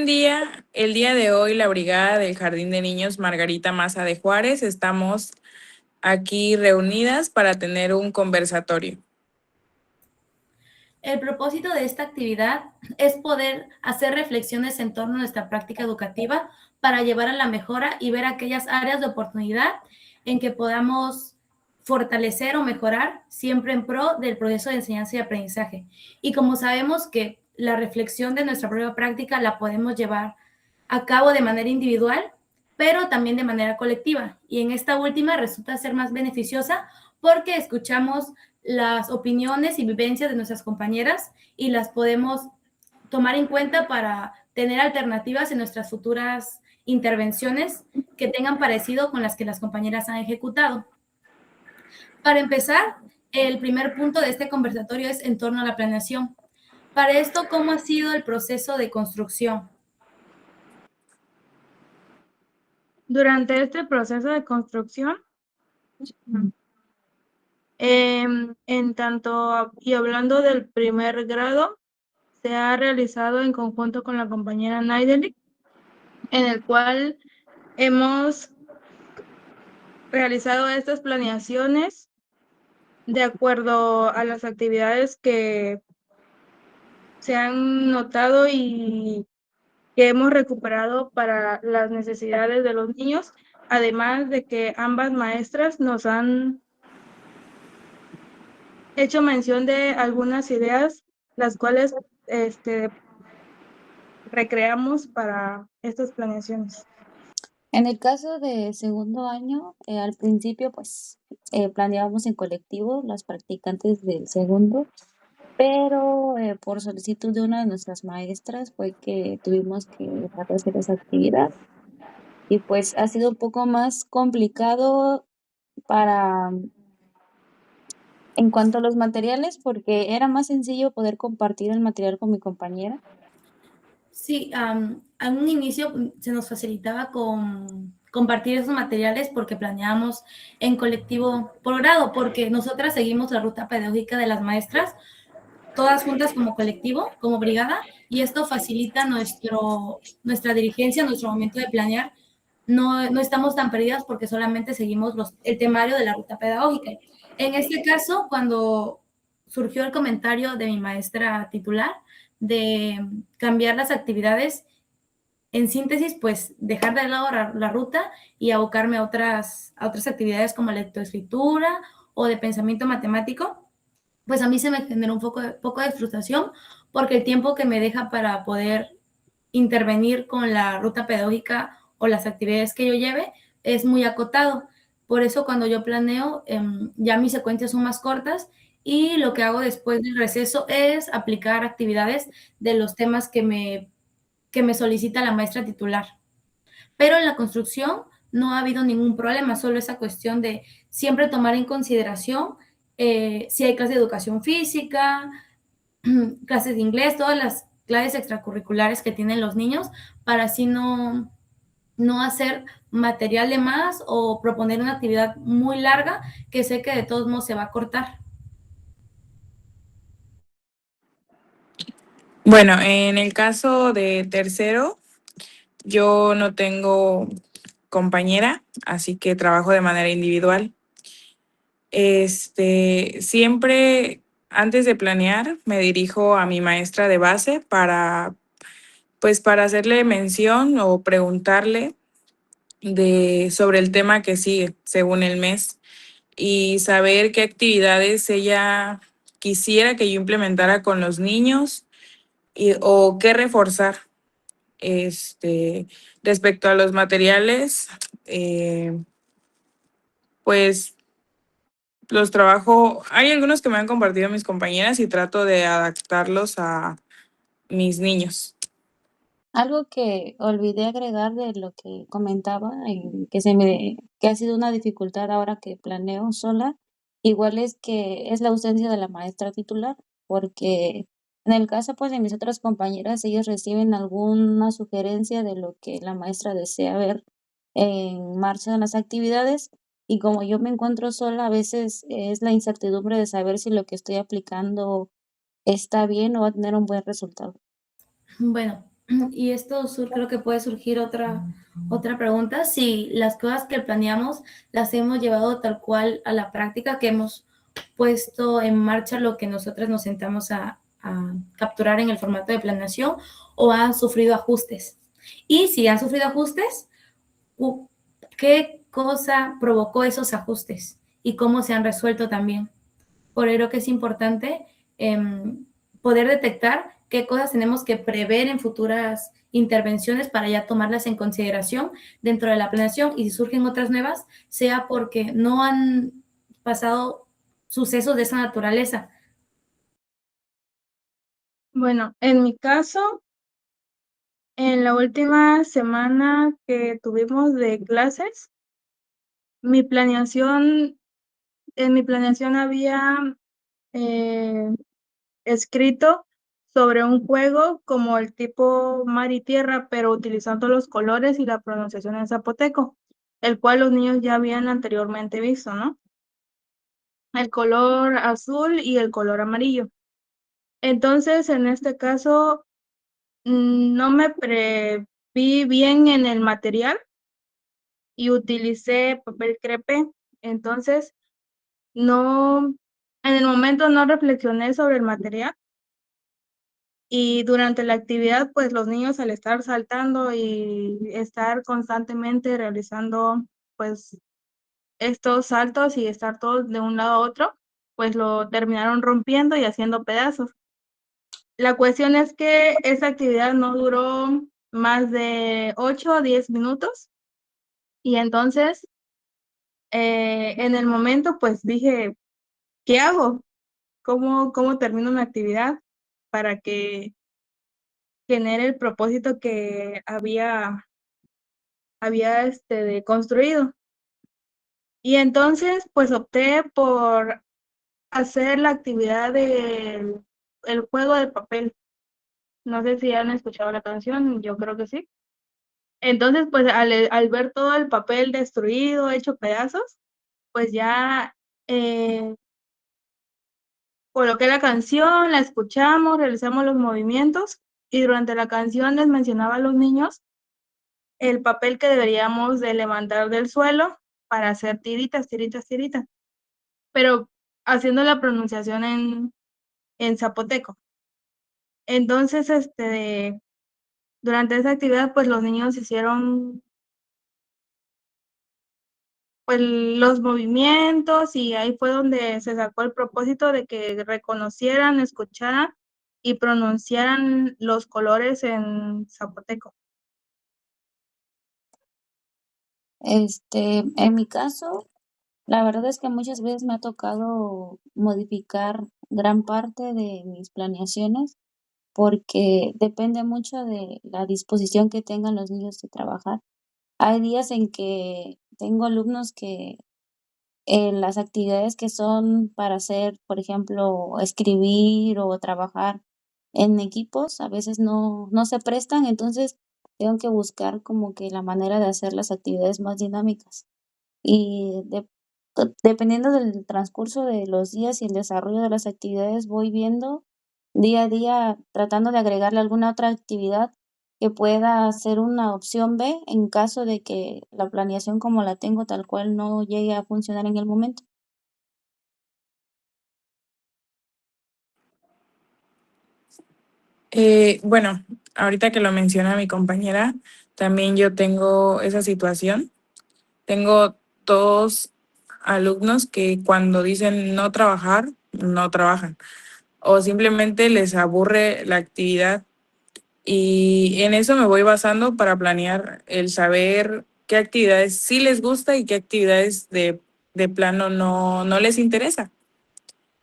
buen día. El día de hoy la Brigada del Jardín de Niños Margarita Maza de Juárez estamos aquí reunidas para tener un conversatorio. El propósito de esta actividad es poder hacer reflexiones en torno a nuestra práctica educativa para llevar a la mejora y ver aquellas áreas de oportunidad en que podamos fortalecer o mejorar siempre en pro del proceso de enseñanza y aprendizaje. Y como sabemos que la reflexión de nuestra propia práctica la podemos llevar a cabo de manera individual, pero también de manera colectiva. Y en esta última resulta ser más beneficiosa porque escuchamos las opiniones y vivencias de nuestras compañeras y las podemos tomar en cuenta para tener alternativas en nuestras futuras intervenciones que tengan parecido con las que las compañeras han ejecutado. Para empezar, el primer punto de este conversatorio es en torno a la planeación. Para esto, ¿cómo ha sido el proceso de construcción? Durante este proceso de construcción, en tanto y hablando del primer grado, se ha realizado en conjunto con la compañera Naideli, en el cual hemos realizado estas planeaciones de acuerdo a las actividades que se han notado y que hemos recuperado para las necesidades de los niños, además de que ambas maestras nos han hecho mención de algunas ideas, las cuales recreamos para estas planeaciones. En el caso de segundo año, al principio pues planeábamos en colectivo las practicantes del segundo, pero por solicitud de una de nuestras maestras fue que tuvimos que dejar de hacer esa actividad y pues ha sido un poco más complicado para en cuanto a los materiales porque era más sencillo poder compartir el material con mi compañera. Sí, a un inicio se nos facilitaba compartir esos materiales porque planeábamos en colectivo por grado, porque nosotras seguimos la ruta pedagógica de las maestras, todas juntas como colectivo, como brigada, y esto facilita nuestra dirigencia, nuestro momento de planear. No estamos tan perdidas porque solamente seguimos el temario de la ruta pedagógica. En este caso, cuando surgió el comentario de mi maestra titular de cambiar las actividades, en síntesis, pues dejar de lado la ruta y abocarme a otras actividades como lectoescritura o de pensamiento matemático, pues a mí se me generó un poco de frustración porque el tiempo que me deja para poder intervenir con la ruta pedagógica o las actividades que yo lleve es muy acotado. Por eso cuando yo planeo, ya mis secuencias son más cortas y lo que hago después del receso es aplicar actividades de los temas que me solicita la maestra titular. Pero en la construcción no ha habido ningún problema, solo esa cuestión de siempre tomar en consideración si hay clases de educación física, clases de inglés, todas las clases extracurriculares que tienen los niños, para así no hacer material de más o proponer una actividad muy larga que sé que de todos modos se va a cortar. Bueno, en el caso de tercero, yo no tengo compañera, así que trabajo de manera individual. Siempre antes de planear me dirijo a mi maestra de base para hacerle mención o preguntarle sobre el tema que sigue según el mes y saber qué actividades ella quisiera que yo implementara con los niños o qué reforzar. Respecto a los materiales, pues los trabajo, hay algunos que me han compartido mis compañeras y trato de adaptarlos a mis niños. Algo que olvidé agregar de lo que comentaba, que ha sido una dificultad ahora que planeo sola, igual es que es la ausencia de la maestra titular, porque en el caso pues de mis otras compañeras, ellas reciben alguna sugerencia de lo que la maestra desea ver en marcha en las actividades, y como yo me encuentro sola, a veces es la incertidumbre de saber si lo que estoy aplicando está bien o va a tener un buen resultado. Bueno, Y esto creo que puede surgir otra pregunta, si las cosas que planeamos las hemos llevado tal cual a la práctica, que hemos puesto en marcha lo que nosotros nos sentamos a capturar en el formato de planeación, o han sufrido ajustes. Y si han sufrido ajustes, ¿qué cosa provocó esos ajustes? Y cómo se han resuelto también. Por ello que es importante poder detectar qué cosas tenemos que prever en futuras intervenciones para ya tomarlas en consideración dentro de la planeación, y si surgen otras nuevas, sea porque no han pasado sucesos de esa naturaleza. Bueno, en mi caso, en la última semana que tuvimos de clases, mi planeación, en mi planeación había escrito sobre un juego como el tipo mar y tierra, pero utilizando los colores y la pronunciación en zapoteco, el cual los niños ya habían anteriormente visto, ¿no? El color azul y el color amarillo. Entonces, en este caso, no me preví bien en el material y utilicé papel crepe. Entonces, no, en el momento no reflexioné sobre el material. Y durante la actividad, pues los niños, al estar saltando y estar constantemente realizando pues estos saltos y estar todos de un lado a otro, pues lo terminaron rompiendo y haciendo pedazos. La cuestión es que esa actividad no duró más de 8 o 10 minutos, y entonces en el momento pues dije, ¿qué hago? ¿Cómo termino mi actividad para que genere el propósito que había construido? Y entonces, pues opté por hacer la actividad del el juego de papel. No sé si han escuchado la canción, yo creo que sí. Entonces, pues al ver todo el papel destruido, hecho pedazos, pues ya coloqué la canción, la escuchamos, realizamos los movimientos, y durante la canción les mencionaba a los niños el papel que deberíamos de levantar del suelo para hacer tiritas, tiritas, tiritas, pero haciendo la pronunciación en zapoteco. Entonces, durante esa actividad, pues los niños hicieron pues los movimientos, y ahí fue donde se sacó el propósito de que reconocieran, escucharan y pronunciaran los colores en zapoteco. En mi caso, la verdad es que muchas veces me ha tocado modificar gran parte de mis planeaciones porque depende mucho de la disposición que tengan los niños de trabajar. Hay días en que tengo alumnos que las actividades que son para hacer, por ejemplo, escribir o trabajar en equipos, a veces no se prestan, entonces tengo que buscar como que la manera de hacer las actividades más dinámicas. Y dependiendo del transcurso de los días y el desarrollo de las actividades, voy viendo día a día, tratando de agregarle alguna otra actividad que pueda ser una opción B en caso de que la planeación como la tengo tal cual no llegue a funcionar en el momento. Bueno, ahorita que lo menciona mi compañera, también yo tengo esa situación. Tengo dos alumnos que cuando dicen no trabajar, no trabajan, o simplemente les aburre la actividad, y en eso me voy basando para planear el saber qué actividades sí les gusta y qué actividades de plano no les interesa.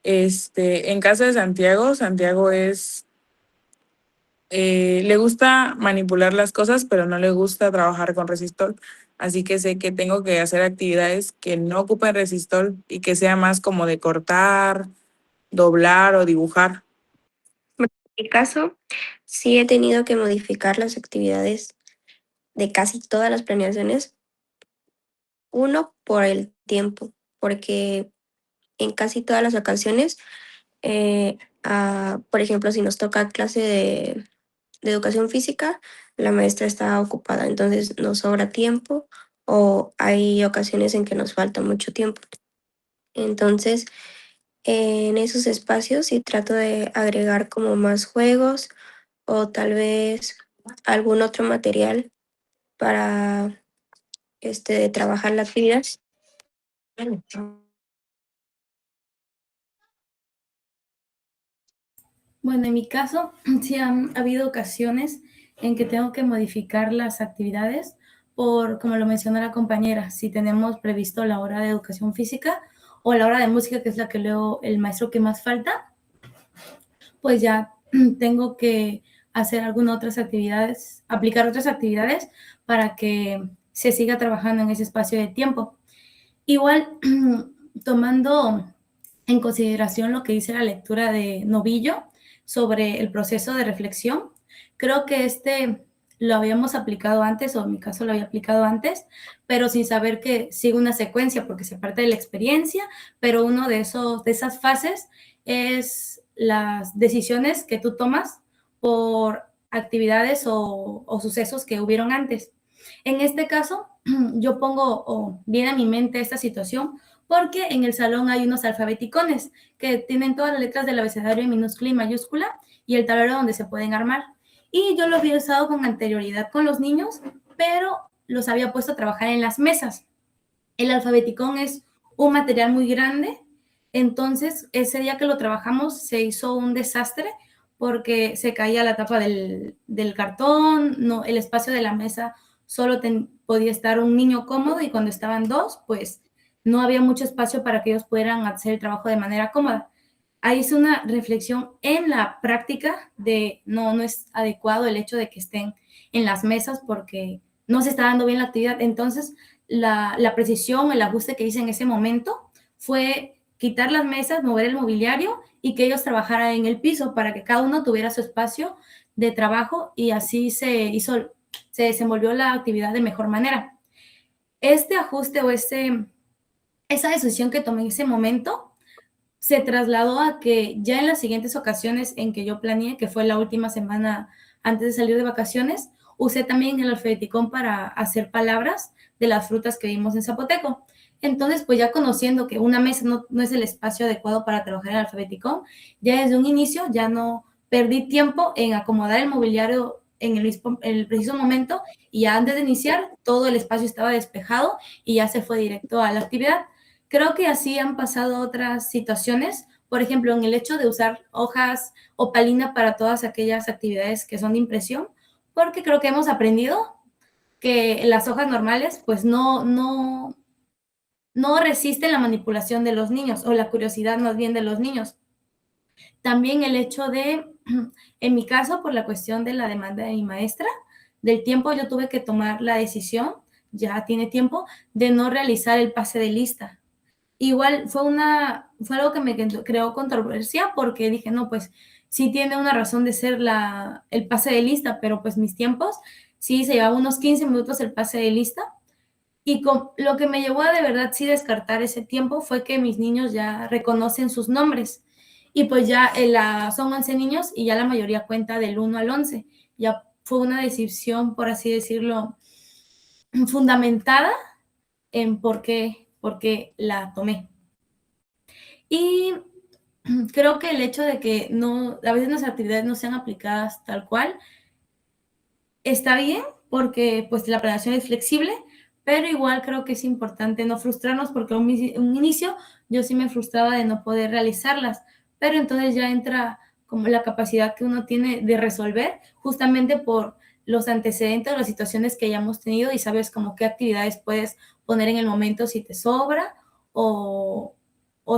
En caso de Santiago, Santiago le gusta manipular las cosas, pero no le gusta trabajar con resistol. Así que sé que tengo que hacer actividades que no ocupen resistol y que sea más como de cortar, doblar o dibujar. En mi caso, sí he tenido que modificar las actividades de casi todas las planeaciones. Uno, por el tiempo, porque en casi todas las ocasiones, por ejemplo, si nos toca clase de educación física, la maestra está ocupada, entonces nos sobra tiempo o hay ocasiones en que nos falta mucho tiempo. Entonces, en esos espacios sí trato de agregar como más juegos o tal vez algún otro material para trabajar la actividad. Bueno, en mi caso, sí han habido ocasiones en que tengo que modificar las actividades por, como lo mencionó la compañera, si tenemos previsto la hora de educación física o la hora de música, que es la que leo el maestro que más falta, pues ya tengo que hacer algunas otras actividades, aplicar otras actividades para que se siga trabajando en ese espacio de tiempo. Igual, tomando en consideración lo que dice la lectura de Novillo sobre el proceso de reflexión, creo que lo habíamos aplicado antes, o en mi caso lo había aplicado antes, pero sin saber que sigue una secuencia, porque se parte de la experiencia, pero uno de esas fases es las decisiones que tú tomas por actividades o sucesos que hubieron antes. En este caso, yo pongo bien a mi mente esta situación porque en el salón hay unos alfabeticones que tienen todas las letras del abecedario en minúscula y mayúscula y el tablero donde se pueden armar. Y yo los había usado con anterioridad con los niños, pero los había puesto a trabajar en las mesas. El alfabeticón es un material muy grande, entonces ese día que lo trabajamos se hizo un desastre porque se caía la tapa del cartón, no, el espacio de la mesa solo podía estar un niño cómodo y cuando estaban dos, pues no había mucho espacio para que ellos pudieran hacer el trabajo de manera cómoda. Ahí hice una reflexión en la práctica de no es adecuado el hecho de que estén en las mesas porque no se está dando bien la actividad. Entonces, la precisión, el ajuste que hice en ese momento fue quitar las mesas, mover el mobiliario y que ellos trabajaran en el piso para que cada uno tuviera su espacio de trabajo y así se desenvolvió la actividad de mejor manera. Este ajuste o esa decisión que tomé en ese momento se trasladó a que ya en las siguientes ocasiones en que yo planeé, que fue la última semana antes de salir de vacaciones, usé también el alfabeticón para hacer palabras de las frutas que vimos en zapoteco. Entonces, pues ya conociendo que una mesa no es el espacio adecuado para trabajar el alfabeticón, ya desde un inicio ya no perdí tiempo en acomodar el mobiliario en el preciso momento y ya antes de iniciar todo el espacio estaba despejado y ya se fue directo a la actividad. Creo que así han pasado otras situaciones, por ejemplo, en el hecho de usar hojas opalina para todas aquellas actividades que son de impresión, porque creo que hemos aprendido que las hojas normales pues no resisten la manipulación de los niños o la curiosidad más bien de los niños. También el hecho de, en mi caso, por la cuestión de la demanda de mi maestra, del tiempo yo tuve que tomar la decisión, ya tiene tiempo, de no realizar el pase de lista. Igual fue algo que me creó controversia porque dije, no, pues sí tiene una razón de ser el pase de lista, pero pues mis tiempos, sí se llevaba unos 15 minutos el pase de lista. Y lo que me llevó a de verdad sí descartar ese tiempo fue que mis niños ya reconocen sus nombres. Y pues ya son 11 niños y ya la mayoría cuenta del 1 al 11. Ya fue una decisión, por así decirlo, fundamentada en por qué la tomé. Y creo que el hecho de que a veces nuestras actividades no sean aplicadas tal cual, está bien, porque pues la planeación es flexible, pero igual creo que es importante no frustrarnos, porque un inicio yo sí me frustraba de no poder realizarlas, pero entonces ya entra como la capacidad que uno tiene de resolver, justamente por los antecedentes o las situaciones que hayamos tenido y sabes como qué actividades puedes poner en el momento si te sobra o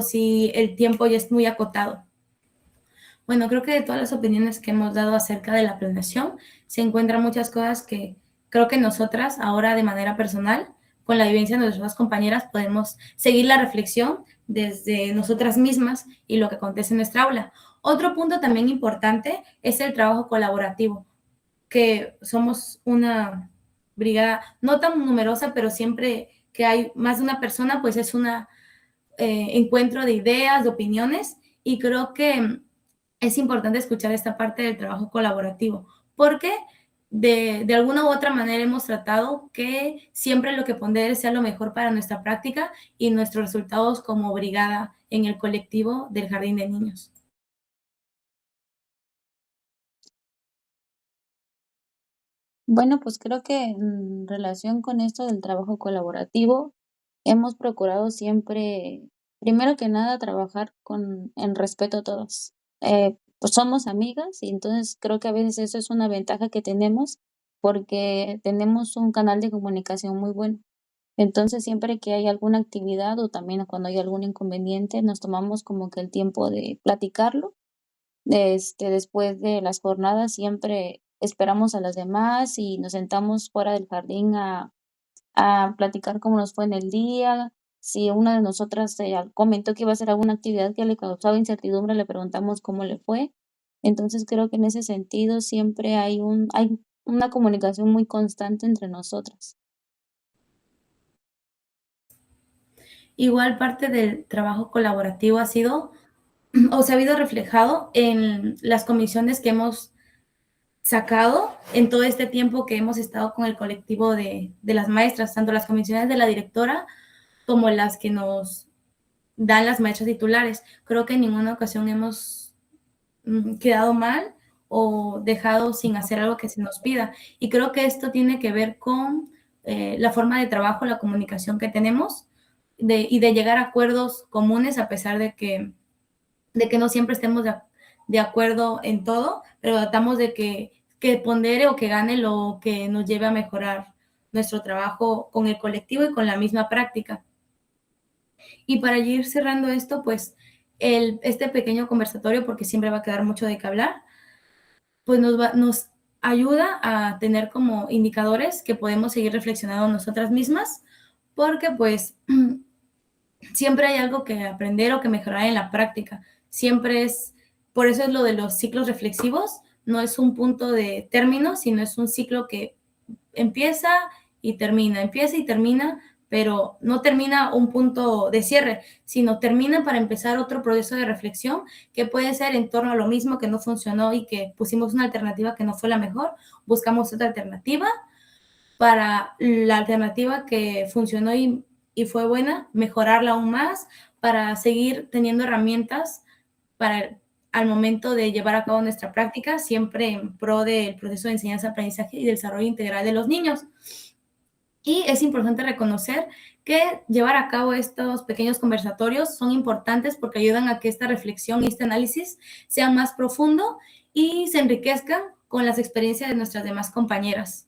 si el tiempo ya es muy acotado. Bueno, creo que de todas las opiniones que hemos dado acerca de la planeación, se encuentran muchas cosas que creo que nosotras, ahora de manera personal, con la vivencia de nuestras compañeras, podemos seguir la reflexión desde nosotras mismas y lo que acontece en nuestra aula. Otro punto también importante es el trabajo colaborativo, que somos una brigada no tan numerosa, pero siempre que hay más de una persona, pues es un encuentro de ideas, de opiniones, y creo que es importante escuchar esta parte del trabajo colaborativo, porque de alguna u otra manera hemos tratado que siempre lo que pondere sea lo mejor para nuestra práctica y nuestros resultados como brigada en el colectivo del Jardín de Niños. Bueno, pues creo que en relación con esto del trabajo colaborativo, hemos procurado siempre, primero que nada, trabajar en respeto a todos. Pues somos amigas y entonces creo que a veces eso es una ventaja que tenemos porque tenemos un canal de comunicación muy bueno. Entonces, siempre que hay alguna actividad o también cuando hay algún inconveniente, nos tomamos como que el tiempo de platicarlo. Después de las jornadas siempre esperamos a las demás y nos sentamos fuera del jardín a platicar cómo nos fue en el día. Si una de nosotras comentó que iba a hacer alguna actividad que le causaba incertidumbre, le preguntamos cómo le fue. Entonces creo que en ese sentido siempre hay una comunicación muy constante entre nosotras. Igual parte del trabajo colaborativo ha sido o se ha habido reflejado en las comisiones que hemos sacado en todo este tiempo que hemos estado con el colectivo de las maestras, tanto las comisiones de la directora como las que nos dan las maestras titulares. Creo que en ninguna ocasión hemos quedado mal o dejado sin hacer algo que se nos pida. Y creo que esto tiene que ver con la forma de trabajo, la comunicación que tenemos y de llegar a acuerdos comunes a pesar de que no siempre estemos de acuerdo en todo, pero tratamos de que pondere o que gane lo que nos lleve a mejorar nuestro trabajo con el colectivo y con la misma práctica. Y para ir cerrando esto, pues este pequeño conversatorio, porque siempre va a quedar mucho de qué hablar, pues nos ayuda a tener como indicadores que podemos seguir reflexionando nosotras mismas, porque pues siempre hay algo que aprender o que mejorar en la práctica. Siempre por eso es lo de los ciclos reflexivos, no es un punto de término, sino es un ciclo que empieza y termina, pero no termina un punto de cierre, sino termina para empezar otro proceso de reflexión que puede ser en torno a lo mismo que no funcionó y que pusimos una alternativa que no fue la mejor, buscamos otra alternativa para la alternativa que funcionó y fue buena, mejorarla aún más para seguir teniendo herramientas para al momento de llevar a cabo nuestra práctica, siempre en pro del proceso de enseñanza-aprendizaje y del desarrollo integral de los niños. Y es importante reconocer que llevar a cabo estos pequeños conversatorios son importantes porque ayudan a que esta reflexión y este análisis sea más profundo y se enriquezcan con las experiencias de nuestras demás compañeras.